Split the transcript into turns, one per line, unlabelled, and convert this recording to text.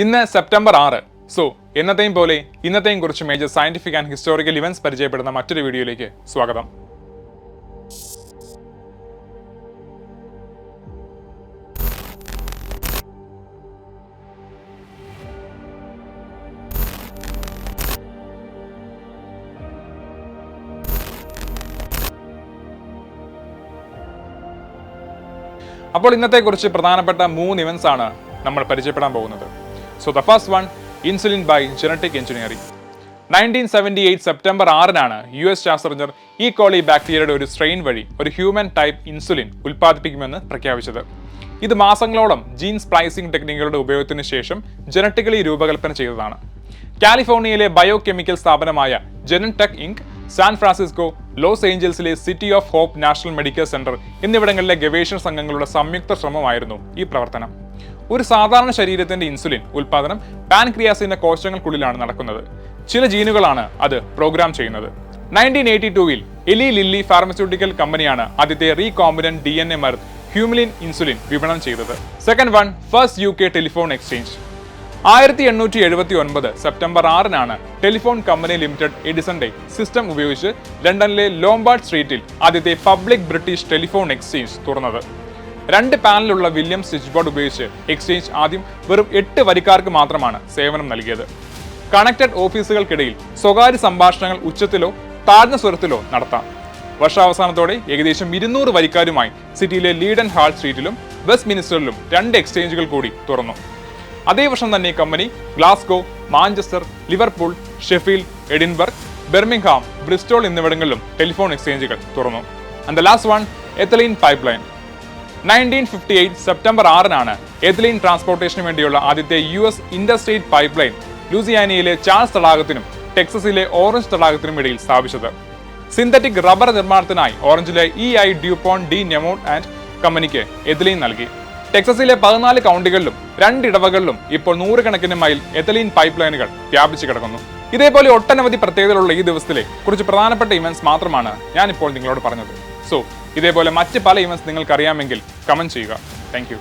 ഇന്ന് September 6. So എന്നത്തെയും പോലെ ഇന്നത്തെയും കുറിച്ച് major scientific and historical events പരിചയപ്പെടുന്ന മറ്റൊരു വീഡിയോയിലേക്ക് സ്വാഗതം. അപ്പോൾ ഇന്നത്തെക്കുറിച്ച് പ്രധാനപ്പെട്ട 3 ഇവന്റ്സ് ആണ് നമ്മൾ പരിചയപ്പെടാൻ പോകുന്നത്. So the first one, insulin by genetic engineering. 1978 September 6-നാണ് US ശാസ്ത്രജ്ഞർ ഈ കോളി ബാക്ടീരിയയുടെ ഒരു സ്ട്രെയിൻ വഴി ഒരു ഹ്യൂമൻ ടൈപ്പ് ഇൻസുലിൻ ഉൽപ്പാദിപ്പിക്കുമെന്ന് പ്രഖ്യാപിച്ചത്. ഇത് മാസങ്ങളോളം ജീൻ സ്പ്ലൈസിംഗ് ടെക്നിക്കുകളുടെ ഉപയോഗത്തിന് ശേഷം ജനറ്റിക്കലി രൂപകൽപ്പന ചെയ്തതാണ്. കാലിഫോർണിയയിലെ ബയോ കെമിക്കൽ സ്ഥാപനമായ Genentech Inc, San Francisco, Los ഏഞ്ചൽസിലെ City of Hope National Medical Center എന്നിവിടങ്ങളിലെ ഗവേഷണ സംഘങ്ങളുടെ സംയുക്ത ശ്രമമായിരുന്നു ഈ പ്രവർത്തനം. ഒരു സാധാരണ ശരീരത്തിന്റെ ഇൻസുലിൻ ഉൽപാദനം പാൻക്രിയാസ് എന്ന കോശങ്ങൾക്കുള്ളിലാണ് നടക്കുന്നത്. ചില ജീനുകളാണ് അത് പ്രോഗ്രാം ചെയ്യുന്നത്. 1982-ൽ എലി ലില്ലി ഫാർമസ്യൂട്ടിക്കൽ കമ്പനിയാണ് ആദ്യത്തെ റീകോമ്പിനന്റ് DNA മരുന്ന് ഹ്യൂമിലിൻ ഇൻസുലിൻ വിപണനം ചെയ്തത്. Second one, first UK telephone exchange. 1879 സെപ്റ്റംബർ 6-നാണ് ടെലിഫോൺ കമ്പനി ലിമിറ്റഡ് എഡിസന്റെ സിസ്റ്റം ഉപയോഗിച്ച് ലണ്ടനിലെ ലോംബാർഡ് സ്ട്രീറ്റിൽ ആദ്യത്തെ പബ്ലിക് ബ്രിട്ടീഷ് ടെലിഫോൺ എക്സ്ചേഞ്ച് തുറന്നത്. 2 പാനലുള്ള വില്യം സ്വിച്ച് ബോർഡ് ഉപയോഗിച്ച് എക്സ്ചേഞ്ച് ആദ്യം വെറും 8 വരിക്കാർക്ക് മാത്രമാണ് സേവനം നൽകിയത്. കണക്റ്റഡ് ഓഫീസുകൾക്കിടയിൽ സ്വകാര്യ സംഭാഷണങ്ങൾ ഉച്ചത്തിലോ താഴ്ന്ന സ്വരത്തിലോ നടത്താം. വർഷാവസാനത്തോടെ ഏകദേശം 200 വരിക്കാരുമായി സിറ്റിയിലെ ലീഡൻ ഹാൾ സ്ട്രീറ്റിലും വെസ്റ്റ് മിനിസ്റ്ററിലും 2 എക്സ്ചേഞ്ചുകൾ കൂടി തുറന്നു. അതേ വർഷം തന്നെ company Glasgow, Manchester, Liverpool, Sheffield, Edinburgh, Birmingham, Bristol എന്നിവിടങ്ങളിലും ടെലിഫോൺ എക്സ്ചേഞ്ചുകൾ തുറന്നു. And the last one, ethylene pipeline. 1958 സെപ്റ്റംബർ 6-നാണ് എത്തലീൻ ട്രാൻസ്പോർട്ടേഷന് വേണ്ടിയുള്ള ആദ്യത്തെ US ഇന്റർസ്റ്റേറ്റ് പൈപ്പ് ലൈൻ ലൂസിയാനയിലെ ചാൾസ് തടാകത്തിനും ടെക്സസിലെ ഓറഞ്ച് തടാകത്തിനും ഇടയിൽ സ്ഥാപിച്ചത്. സിന്തറ്റിക് റബ്ബർ നിർമ്മാണത്തിനായി ഓറഞ്ചിലെ EI ഡ്യൂപോണ്ട് ഡി നെമോട്ട് ആൻഡ് കമ്പനിക്ക് എത്തലീൻ നൽകി. ടെക്സസിലെ 14 കൗണ്ടികളിലും 2 ഇടവകളിലും ഇപ്പോൾ 100 കണക്കിന് മൈൽ എത്തലീൻ പൈപ്പ് ലൈനുകൾ വ്യാപിച്ചു കിടക്കുന്നു. ഇതേപോലെ ഒട്ടനവധി പ്രത്യേകതകളുള്ള ഈ ദിവസത്തിലെ കുറച്ച് പ്രധാനപ്പെട്ട ഇവന്റ്സ് മാത്രമാണ് ഞാനിപ്പോൾ നിങ്ങളോട് പറഞ്ഞത്. സോ ഇതേപോലെ മറ്റ് പല ഇവന്റ്സ് നിങ്ങൾക്ക് അറിയാമെങ്കിൽ കമന്റ് ചെയ്യുക. Thank you.